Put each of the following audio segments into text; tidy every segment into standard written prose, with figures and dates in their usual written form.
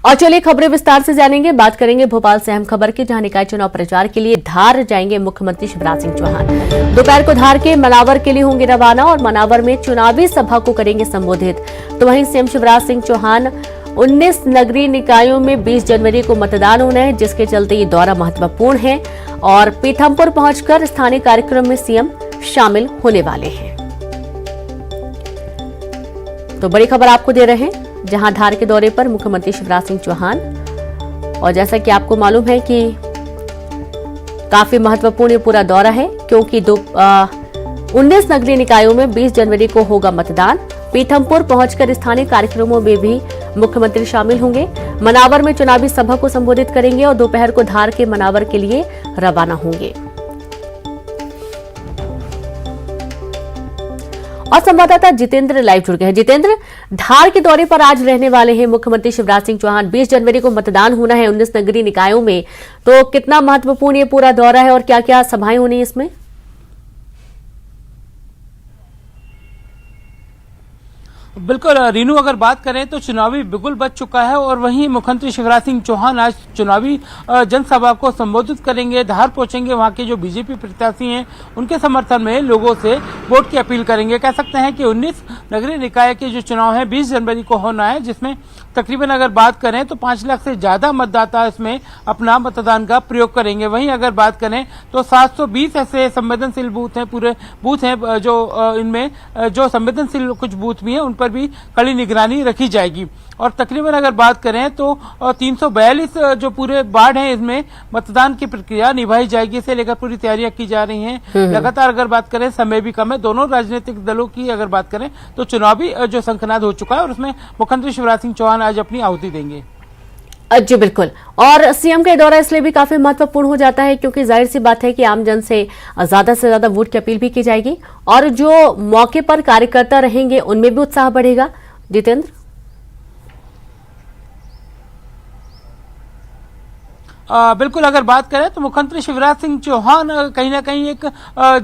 और चलिए खबरें विस्तार से जानेंगे। बात करेंगे भोपाल से अहम खबर की, जहां निकाय चुनाव प्रचार के लिए धार जाएंगे मुख्यमंत्री शिवराज सिंह चौहान। दोपहर को धार के मनावर के लिए होंगे रवाना और मनावर में चुनावी सभा को करेंगे संबोधित। तो वहीं सीएम शिवराज सिंह चौहान 19 नगरीय निकायों में 20 जनवरी को मतदान होना है, जिसके चलते ये दौरा महत्वपूर्ण है और पीथमपुर पहुंचकर स्थानीय कार्यक्रम में सीएम शामिल होने वाले हैं। तो बड़ी खबर आपको दे रहे हैं, जहां धार के दौरे पर मुख्यमंत्री शिवराज सिंह चौहान, और जैसा कि आपको मालूम है कि काफी महत्वपूर्ण ये पूरा दौरा है, क्योंकि 19 नगरीय निकायों में 20 जनवरी को होगा मतदान। पीथमपुर पहुंचकर स्थानीय कार्यक्रमों में भी मुख्यमंत्री शामिल होंगे। मनावर में चुनावी सभा को संबोधित करेंगे और दोपहर को धार के मनावर के लिए रवाना होंगे। और संवाददाता जितेंद्र लाइव जुड़ गए हैं। जितेंद्र, धार के दौरे पर आज रहने वाले हैं मुख्यमंत्री शिवराज सिंह चौहान। 20 जनवरी को मतदान होना है 19 नगरीय निकायों में, तो कितना महत्वपूर्ण ये पूरा दौरा है और क्या क्या सभाएं होनी है इसमें? बिल्कुल रीनू, अगर बात करें तो चुनावी बिगुल बज चुका है और वहीं मुख्यमंत्री शिवराज सिंह चौहान आज चुनावी जनसभा को संबोधित करेंगे। धार पहुंचेंगे, वहां के जो बीजेपी प्रत्याशी हैं उनके समर्थन में लोगों से वोट की अपील करेंगे। कह सकते हैं कि 19 नगरीय निकाय के जो चुनाव है 20 जनवरी को होना है, जिसमें तकरीबन अगर बात करें तो 5 लाख से ज्यादा मतदाता इसमें अपना मतदान का प्रयोग करेंगे। वहीं अगर बात करें तो 720 ऐसे संवेदनशील बूथ हैं, पूरे बूथ हैं जो इनमें जो संवेदनशील कुछ बूथ भी हैं उन पर भी कड़ी निगरानी रखी जाएगी। और तकरीबन अगर बात करें तो 342 जो पूरे वार्ड हैं इसमें मतदान की प्रक्रिया निभाई जाएगी। इसे लेकर पूरी तैयारियां की जा रही हैं। लगातार अगर बात करें, समय भी कम है। दोनों राजनीतिक दलों की अगर बात करें तो चुनावी जो शंखनाद हो चुका है और उसमें मुख्यमंत्री शिवराज सिंह चौहान आज अपनी आहुति देंगे। जी बिल्कुल, और सीएम का दौरा इसलिए भी काफी महत्वपूर्ण हो जाता है क्योंकि जाहिर सी बात है कि आमजन से ज्यादा वोट की अपील भी की जाएगी और जो मौके पर कार्यकर्ता रहेंगे उनमें भी उत्साह बढ़ेगा। जितेंद्र, बिल्कुल अगर बात करें तो मुख्यमंत्री शिवराज सिंह चौहान कहीं ना कहीं एक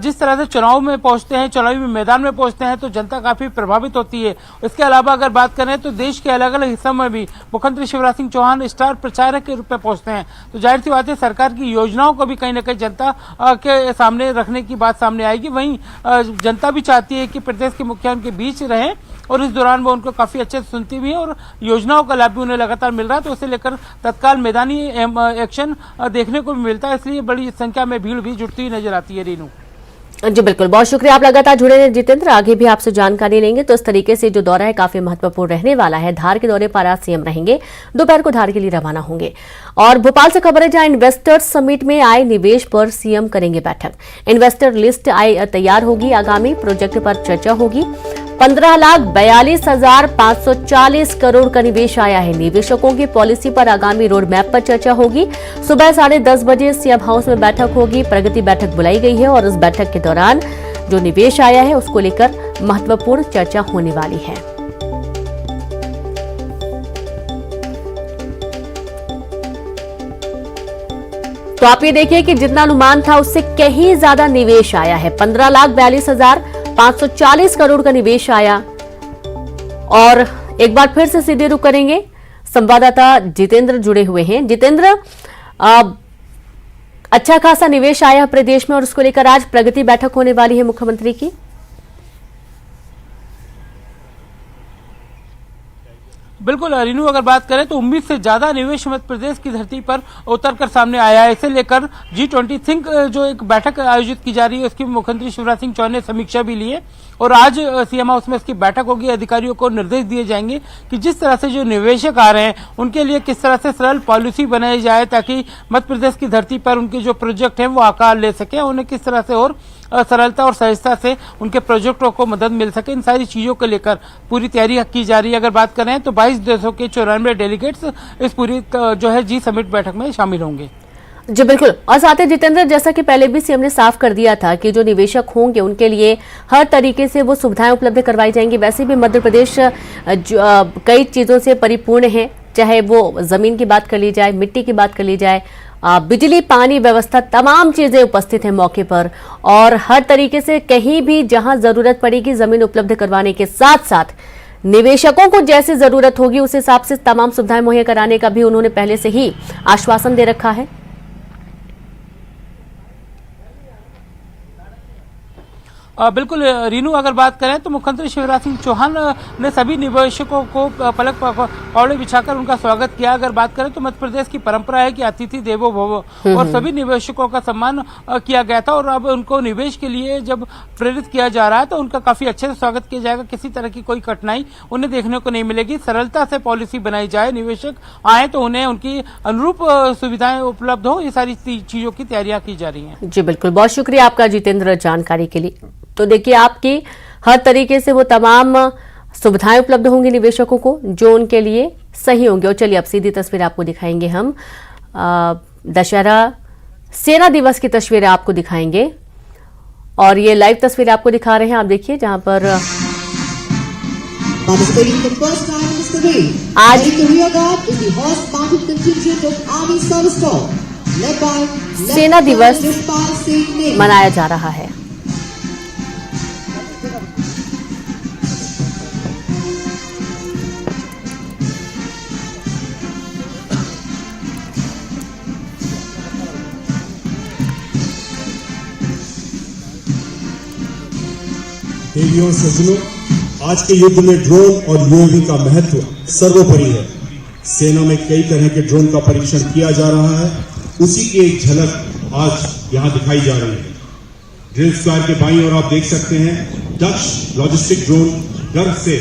जिस तरह से चुनाव में पहुंचते हैं, चुनावी मैदान में पहुंचते हैं तो जनता काफी प्रभावित होती है। इसके अलावा अगर बात करें तो देश के अलग अलग हिस्सों में भी मुख्यमंत्री शिवराज सिंह चौहान स्टार प्रचारक के रूप में पहुंचते हैं। तो जाहिर सी बात है सरकार की योजनाओं को भी कहीं ना कहीं जनता के सामने रखने की बात सामने आएगी। वहीं जनता भी चाहती है कि प्रदेश के मुखिया उनके बीच रहें और इस दौरान वो उनको काफी अच्छे से सुनती भी है और योजनाओं का लाभ भी उन्हें लगातार मिल रहा है। तो उसे लेकर तत्काल मैदानी एक्शन देखने को भी मिलता है, इसलिए बड़ी संख्या में भीड़ भी जुटती हुई नजर आती है। रीनू जी बिल्कुल, बहुत शुक्रिया, आप लगातार जुड़े रहे जितेंद्र। आगे भी आपसे जानकारी लेंगे। तो इस तरीके से जो दौरा है काफी महत्वपूर्ण रहने वाला है। धार के दौरे पर आज सीएम रहेंगे, दोपहर को धार के लिए रवाना होंगे। और भोपाल से खबर है, जहां इन्वेस्टर्स समिट में आए निवेश पर सीएम करेंगे बैठक। इन्वेस्टर लिस्ट तैयार होगी, आगामी प्रोजेक्ट पर चर्चा होगी। 15,42,540 करोड़ का निवेश आया है। निवेशकों की पॉलिसी पर आगामी रोड मैप पर चर्चा होगी। सुबह 10:30 बजे सीएम हाउस में बैठक होगी। प्रगति बैठक बुलाई गई है और इस बैठक के दौरान जो निवेश आया है उसको लेकर महत्वपूर्ण चर्चा होने वाली है। तो आप ये देखिए कि जितना अनुमान था उससे कहीं ज्यादा निवेश आया है। 15,42,540 करोड़ का निवेश आया। और एक बार फिर से सीधे रुख करेंगे, संवाददाता जितेंद्र जुड़े हुए हैं। जितेंद्र, अच्छा खासा निवेश आया है प्रदेश में और उसको लेकर आज प्रगति बैठक होने वाली है मुख्यमंत्री की। बिल्कुल रीनू, अगर बात करें तो उम्मीद से ज्यादा निवेश मध्य प्रदेश की धरती पर उतरकर सामने आया है। इसे लेकर G20 थिंक जो एक बैठक आयोजित की जा रही है उसकी मुख्यमंत्री शिवराज सिंह चौहान ने समीक्षा भी ली है और आज सीएम हाउस में इसकी बैठक होगी। अधिकारियों को निर्देश दिए जाएंगे कि जिस तरह से जो निवेशक आ रहे हैं उनके लिए किस तरह से सरल पॉलिसी बनाई जाए ताकि मध्य प्रदेश की धरती पर उनके जो प्रोजेक्ट हैं वो आकार ले सके, उन्हें किस तरह से और सरलता और सहजता से उनके प्रोजेक्टों को मदद मिल सके। इन सारी चीजों को लेकर पूरी तैयारी की जा रही है। अगर बात करें तो 22 देशों के 94 डेलीगेट्स इस पूरी जो है जी समिट बैठक में शामिल होंगे। जी बिल्कुल, और साथ ही जितेंद्र, जैसा कि पहले भी सीएम ने साफ कर दिया था कि जो निवेशक होंगे उनके लिए हर तरीके से वो सुविधाएं उपलब्ध करवाई जाएंगी। वैसे भी मध्य प्रदेश कई चीजों से परिपूर्ण है, चाहे वो जमीन की बात कर ली जाए, मिट्टी की बात कर ली जाए, बिजली, पानी व्यवस्था, तमाम चीजें उपस्थित हैं मौके पर और हर तरीके से कहीं भी जहां जरूरत पड़ेगी जमीन उपलब्ध करवाने के साथ साथ निवेशकों को जैसी जरूरत होगी उस हिसाब से तमाम सुविधाएं मुहैया कराने का भी उन्होंने पहले से ही आश्वासन दे रखा है। बिल्कुल रीनू, अगर बात करें तो मुख्यमंत्री शिवराज सिंह चौहान ने सभी निवेशकों को पलक पकौड़े बिछाकर उनका स्वागत किया। अगर बात करें तो मध्य प्रदेश की परंपरा है कि अतिथि देवो भव, और सभी निवेशकों का सम्मान किया गया था और अब उनको निवेश के लिए जब प्रेरित किया जा रहा है तो उनका काफी अच्छे से स्वागत किया जाएगा। किसी तरह की कोई कठिनाई उन्हें देखने को नहीं मिलेगी। सरलता से पॉलिसी बनाई जाए, निवेशक आए तो उन्हें उनकी अनुरूप सुविधाएं उपलब्ध हो, ये सारी चीजों की तैयारियां की जा रही हैं। जी बिल्कुल, बहुत शुक्रिया आपका जितेंद्र जानकारी के लिए। तो देखिए, आपकी हर तरीके से वो तमाम सुविधाएं उपलब्ध होंगी निवेशकों को जो उनके लिए सही होंगे। और चलिए अब सीधी तस्वीर आपको दिखाएंगे हम दशहरा सेना दिवस की तस्वीरें आपको दिखाएंगे और ये लाइव तस्वीर आपको दिखा रहे हैं। आप देखिए जहां पर आज सेना दिवस मनाया जा रहा है। देवियों और सज्जनों, आज के युद्ध में ड्रोन और यूएवी का महत्व सर्वोपरि है। सेना में कई तरह के ड्रोन का परीक्षण किया जा रहा है, उसी की एक झलक आज यहां दिखाई जा रही है। ड्रिल स्क्वायर के बाईं ओर आप देख सकते हैं दक्ष लॉजिस्टिक ड्रोन गर्व से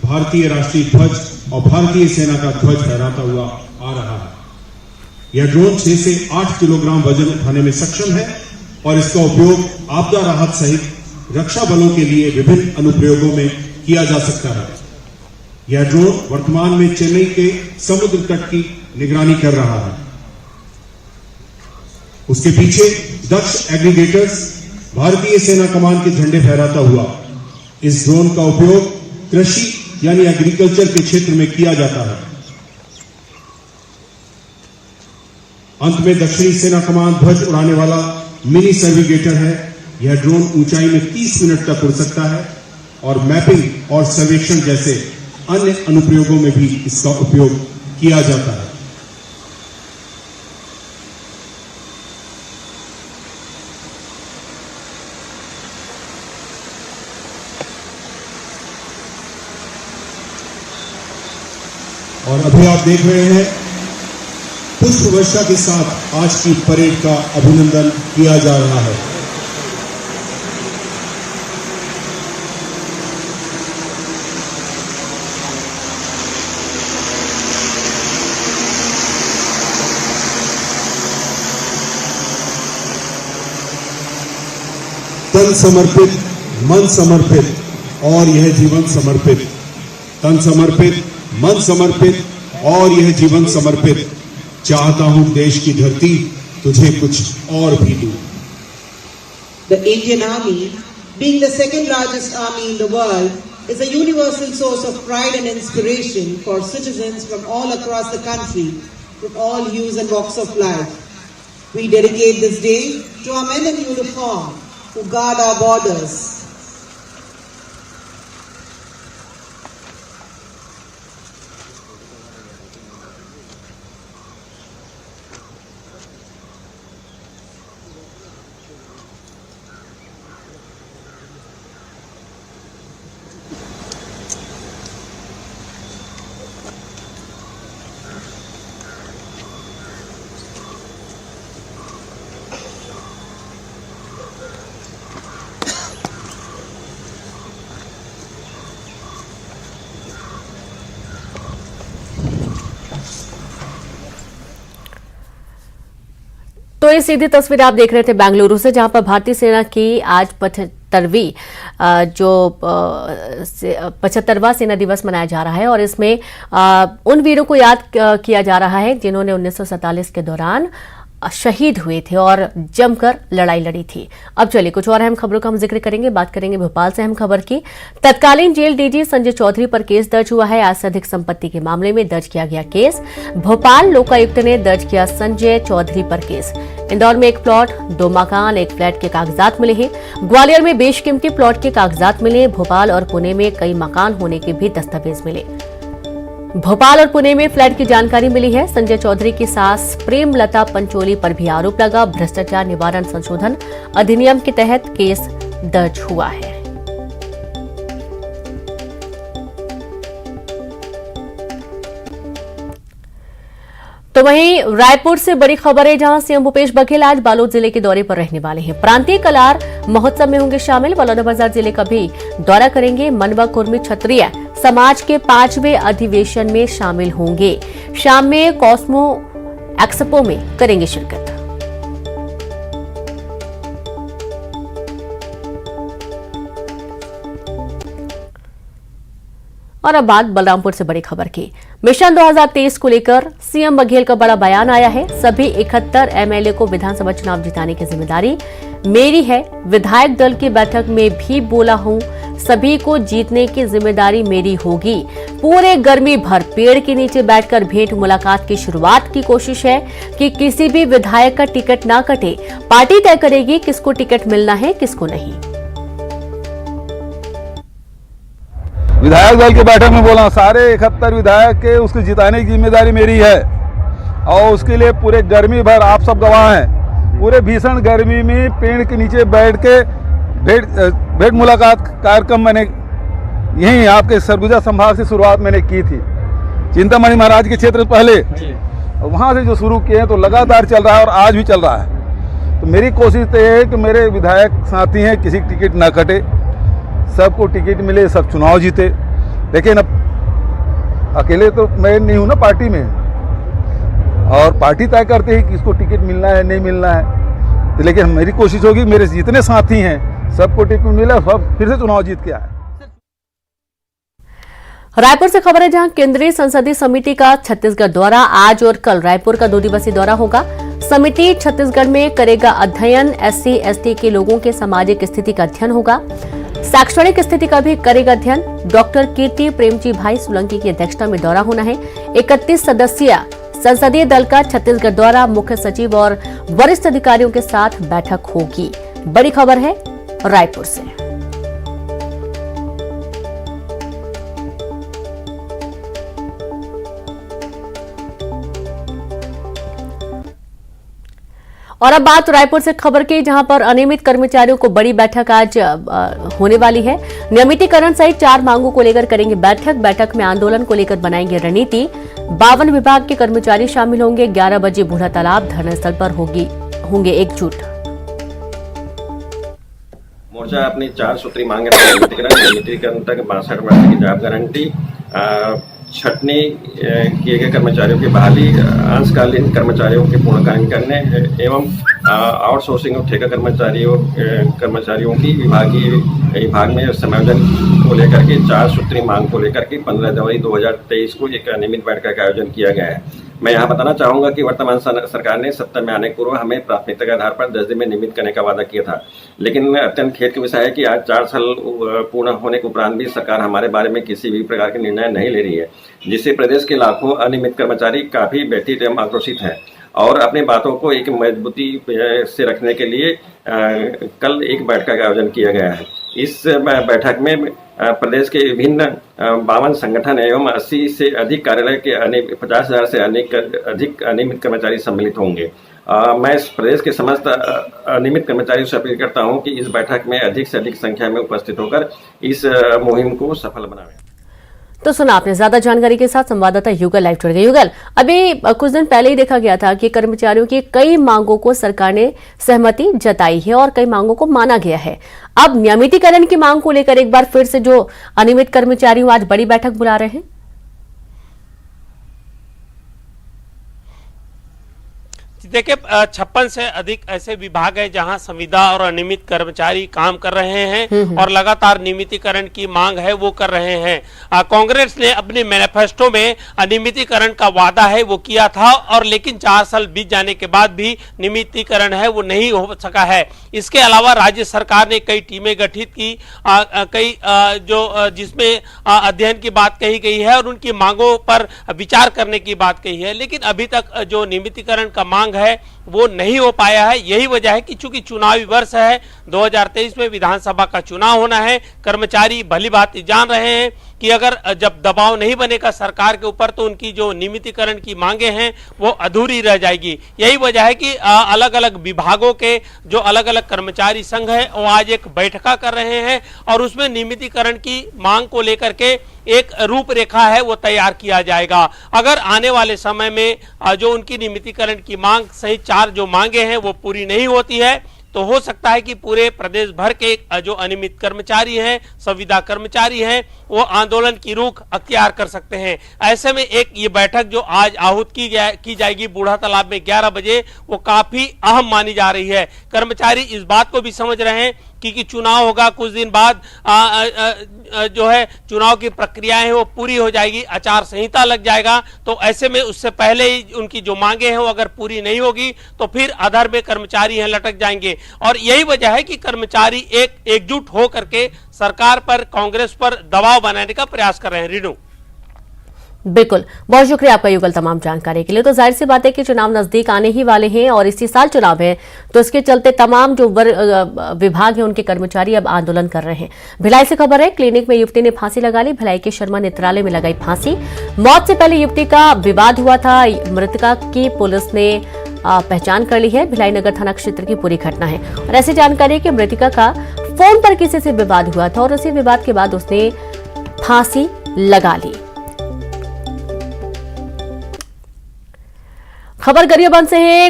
भारतीय राष्ट्रीय ध्वज और भारतीय सेना का ध्वज फहराता हुआ आ रहा है। यह ड्रोन 6 से 8 किलोग्राम वजन उठाने में सक्षम है और इसका उपयोग आपदा राहत सहित रक्षा बलों के लिए विभिन्न अनुप्रयोगों में किया जा सकता है। यह ड्रोन वर्तमान में चेन्नई के समुद्र तट की निगरानी कर रहा है। उसके पीछे दक्ष एग्रीगेटर्स भारतीय सेना कमान के झंडे फहराता हुआ इस ड्रोन का उपयोग कृषि यानी एग्रीकल्चर के क्षेत्र में किया जाता है। अंत में दक्षिणी सेना कमान ध्वज उड़ाने वाला मिनी सर्विगेटर है। यह ड्रोन ऊंचाई में 30 मिनट तक उड़ सकता है और मैपिंग और सर्वेक्षण जैसे अन्य अनुप्रयोगों में भी इसका उपयोग किया जाता है। और अभी आप देख रहे हैं पुष्प वर्षा के साथ आज की परेड का अभिनंदन किया जा रहा है। तन समर्पित, मन समर्पित और यह जीवन समर्पित। तन समर्पित, मन समर्पित और यह जीवन समर्पित। चाहता हूं देश की धरती तुझे कुछ और भी दूं। The Indian Army, being the second largest army in the world, is a universal source of pride and inspiration for citizens from all across the country, with all hues and walks of life. We dedicate this day to our men in uniform who guard our borders. तो ये सीधी तस्वीर आप देख रहे थे बेंगलुरु से, जहां पर भारतीय सेना की आज 75वां सेना दिवस मनाया जा रहा है और इसमें उन वीरों को याद किया जा रहा है जिन्होंने 1947 के दौरान शहीद हुए थे और जमकर लड़ाई लड़ी थी। अब चलिए कुछ और अहम खबरों का हम जिक्र करेंगे। बात करेंगे भोपाल से अहम खबर की। तत्कालीन जेल डीजी संजय चौधरी पर केस दर्ज हुआ है। आज से अधिक संपत्ति के मामले में दर्ज किया गया केस। भोपाल लोकायुक्त ने दर्ज किया संजय चौधरी पर केस। इंदौर में एक प्लॉट, 2 मकान, 1 फ्लैट के कागजात मिले हैं। ग्वालियर में बेशकीमती प्लॉट के कागजात मिले। भोपाल और पुणे में कई मकान होने के भी दस्तावेज मिले। भोपाल और पुणे में फ्लैट की जानकारी मिली है। संजय चौधरी की सास प्रेमलता पंचोली पर भी आरोप लगा। भ्रष्टाचार निवारण संशोधन अधिनियम के तहत केस दर्ज हुआ है। तो वहीं रायपुर से बड़ी खबर है, जहां सीएम भूपेश बघेल आज बालोद जिले के दौरे पर रहने वाले हैं। प्रांतीय कलार महोत्सव में होंगे शामिल। बलौदाबाजार जिले का भी दौरा करेंगे। मनवा कुर्मी क्षत्रिय समाज के 5वें अधिवेशन में शामिल होंगे। शाम में कॉस्मो एक्सपो में करेंगे शिरकत। और अब बात बलरामपुर से बड़ी खबर की। मिशन 2023 को लेकर सीएम बघेल का बड़ा बयान आया है। सभी 71 एमएलए को विधानसभा चुनाव जिताने की जिम्मेदारी मेरी है। विधायक दल की बैठक में भी बोला हूं, सभी को जीतने की जिम्मेदारी मेरी होगी। पूरे गर्मी भर पेड़ के नीचे बैठकर भेंट मुलाकात की शुरुआत की कोशिश है कि किसी भी विधायक का टिकट ना कटे। पार्टी तय करेगी किसको टिकट मिलना है, किसको नहीं। विधायक दल की बैठक में बोला सारे 71 विधायक के उसको जिताने की जिम्मेदारी मेरी है और उसके लिए पूरे गर्मी भर आप सब गवाह हैं। पूरे भीषण गर्मी में पेड़ के नीचे बैठ के भेंट मुलाकात कार्यक्रम मैंने यहीं आपके सरगुजा संभाग से शुरुआत मैंने की थी, चिंतामणि महाराज के क्षेत्र पहले, वहाँ से जो शुरू किए हैं तो लगातार चल रहा है और आज भी चल रहा है। तो मेरी कोशिश तो ये है कि मेरे विधायक साथी हैं, किसी की टिकट ना कटे, सबको टिकट मिले, सब चुनाव जीते। लेकिन अब अकेले तो मैं नहीं हूँ ना पार्टी में, और पार्टी तय करते ही किसको टिकट मिलना है नहीं मिलना है। लेकिन मेरी कोशिश होगी मेरे जितने साथी हैं सबको टिकट मिले, सब फिर से चुनाव जीत के आए। रायपुर से खबर है, जहां केंद्रीय संसदीय समिति का छत्तीसगढ़ दौरा आज और कल रायपुर का 2 दिवसीय दौरा होगा। समिति छत्तीसगढ़ में करेगा अध्ययन। SC/ST के लोगों के सामाजिक स्थिति का अध्ययन होगा। शैक्षणिक स्थिति का भी करेगा अध्ययन। डॉक्टर कीर्ति प्रेमजी भाई सोलंकी की अध्यक्षता में दौरा होना है। 31 सदस्यीय संसदीय दल का छत्तीसगढ़ दौरा, मुख्य सचिव और वरिष्ठ अधिकारियों के साथ बैठक होगी। बड़ी खबर है रायपुर से। और अब बात रायपुर से खबर की, जहां पर अनियमित कर्मचारियों को बड़ी बैठक आज होने वाली है। नियमितीकरण सहित 4 मांगों को लेकर करेंगे बैठक। बैठक में आंदोलन को लेकर बनाएंगे रणनीति। 52 विभाग के कर्मचारी शामिल होंगे। 11 बजे बूढ़ा तालाब धरना स्थल पर होंगे एकजुट। मोर्चा अपनी 4 सूत्री मांगे, नियमितीकरण तक 62 वर्ष की जॉब गारंटी, छटनी किए गए कर्मचारियों की बहाली, अंशकालीन कर्मचारियों के पूर्णकालीन करने एवं आउटसोर्सिंग और ठेका कर्मचारियों की विभाग में समायोजन को लेकर के 4 सूत्री मांग को लेकर के 15 जनवरी 2023 को एक अनियमित बैठक का आयोजन किया गया है। मैं यहाँ बताना चाहूँगा कि वर्तमान सरकार ने सत्ता में आने के पूर्व हमें प्राथमिकता के आधार पर 10 दिन में नियमित करने का वादा किया था, लेकिन अत्यंत खेद का विषय है कि आज 4 साल पूर्ण होने के उपरांत भी सरकार हमारे बारे में किसी भी प्रकार के निर्णय नहीं ले रही है, जिससे प्रदेश के लाखों अनियमित कर्मचारी काफी व्यथित एवं आक्रोशित हैं और अपने बातों को एक मजबूती से रखने के लिए कल एक बैठक का आयोजन किया गया है। इस बैठक में प्रदेश के विभिन्न 52 संगठन एवं 80 से अधिक कार्यालय के 50,000 से अधिक अनियमित कर्मचारी सम्मिलित होंगे। मैं इस प्रदेश के समस्त अनियमित कर्मचारियों से अपील करता हूं कि इस बैठक में अधिक से अधिक संख्या में उपस्थित होकर इस मुहिम को सफल बनाएं। तो सुना आपने। ज्यादा जानकारी के साथ संवाददाता युगल लाइव जुड़ गए। युगल, अभी कुछ दिन पहले ही देखा गया था कि कर्मचारियों की कई मांगों को सरकार ने सहमति जताई है और कई मांगों को माना गया है। अब नियमितीकरण की मांग को लेकर एक बार फिर से जो अनियमित कर्मचारी आज बड़ी बैठक बुला रहे हैं। देखिए 56 से अधिक ऐसे विभाग हैं जहां संविदा और अनियमित कर्मचारी काम कर रहे हैं और लगातार नियमितीकरण की मांग है वो कर रहे हैं। कांग्रेस ने अपने मैनिफेस्टो में अनियमितीकरण का वादा है वो किया था और लेकिन 4 साल बीत जाने के बाद भी नियमितीकरण है वो नहीं हो सका है। इसके अलावा राज्य सरकार ने कई टीमें गठित की, कई जिसमें अध्ययन की बात कही गई है और उनकी मांगों पर विचार करने की बात कही है, लेकिन अभी तक जो नियमितीकरण का मांग मांग है वो नहीं हो पाया है। यही वजह है कि चूंकि चुनावी वर्ष है, 2023 में विधानसभा का चुनाव होना है, कर्मचारी भली भांति जान रहे हैं कि अगर जब दबाव नहीं बनेगा सरकार के ऊपर तो उनकी जो नियमितीकरण की मांगे हैं वो अधूरी रह जाएगी। यही वजह है कि अलग अलग विभागों के जो अलग अलग कर्मचारी संघ है वो आज एक बैठका कर रहे हैं और उसमें नियमितीकरण की मांग को लेकर के एक रूपरेखा है वो तैयार किया जाएगा। अगर आने वाले समय में जो उनकी नियमितीकरण की मांग सहित 4 जो मांगे हैं वो पूरी नहीं होती है तो हो सकता है कि पूरे प्रदेश भर के जो अनियमित कर्मचारी हैं, संविदा कर्मचारी हैं, वो आंदोलन की रुख अख्तियार कर सकते हैं। ऐसे में एक ये बैठक जो आज आहूत की जाएगी बूढ़ा तालाब में 11 बजे, वो काफी अहम मानी जा रही है। कर्मचारी इस बात को भी समझ रहे हैं कि चुनाव होगा, कुछ दिन बाद जो है चुनाव की प्रक्रिया है वो पूरी हो जाएगी, आचार संहिता लग जाएगा, तो ऐसे में उससे पहले ही उनकी जो मांगे हैं वो अगर पूरी नहीं होगी तो फिर अधर में कर्मचारी हैं लटक जाएंगे। और यही वजह है कि कर्मचारी एकजुट हो करके सरकार पर, कांग्रेस पर दबाव बनाने का प्रयास कर रहे हैं। रीनू, बिल्कुल, बहुत शुक्रिया आपका युगल तमाम जानकारी के लिए। तो जाहिर सी बात है कि चुनाव नजदीक आने ही वाले हैं और इसी साल चुनाव है, तो इसके चलते तमाम जो विभाग हैं उनके कर्मचारी अब आंदोलन कर रहे हैं। भिलाई से खबर है, क्लिनिक में युवती ने फांसी लगा ली। भिलाई के शर्मा नेत्रालय में लगाई फांसी। मौत से पहले युवती का विवाद हुआ था। मृतका की पुलिस ने पहचान कर ली है। भिलाई नगर थाना क्षेत्र की पूरी घटना है और ऐसी जानकारी है कि मृतका का फोन पर किसी से विवाद हुआ था और उसी विवाद के बाद उसने फांसी लगा ली। खबर गरियाबंद से है।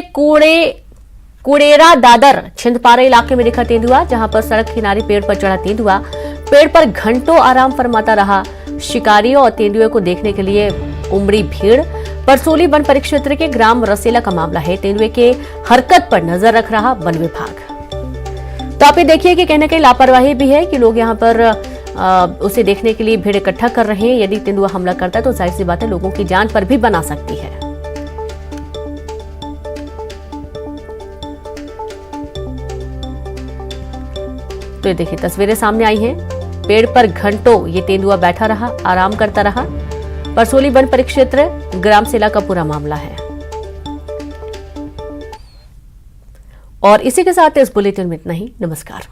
कुड़ेरा दादर छिंदपारा इलाके में दिखा तेंदुआ, जहां पर सड़क किनारे पेड़ पर चढ़ा तेंदुआ पेड़ पर घंटों आराम फरमाता रहा। शिकारियों और तेंदुए को देखने के लिए उमड़ी भीड़। परसोली वन परिक्षेत्र के ग्राम रसेला का मामला है। तेंदुए के हरकत पर नजर रख रहा वन विभाग। तो आप ये देखिए कि कहीं ना कहीं लापरवाही भी है कि लोग यहाँ पर उसे देखने के लिए भीड़ इकट्ठा कर रहे हैं। यदि तेंदुआ हमला करता है तो जाहिर सी बात है लोगों की जान पर भी बना सकती है। तो ये देखिए तस्वीरें सामने आई हैं। पेड़ पर घंटों ये तेंदुआ बैठा रहा, आराम करता रहा। परसोली वन परिक्षेत्र ग्राम सेला का पूरा मामला है। और इसी के साथ इस बुलेटिन में इतना ही। नमस्कार।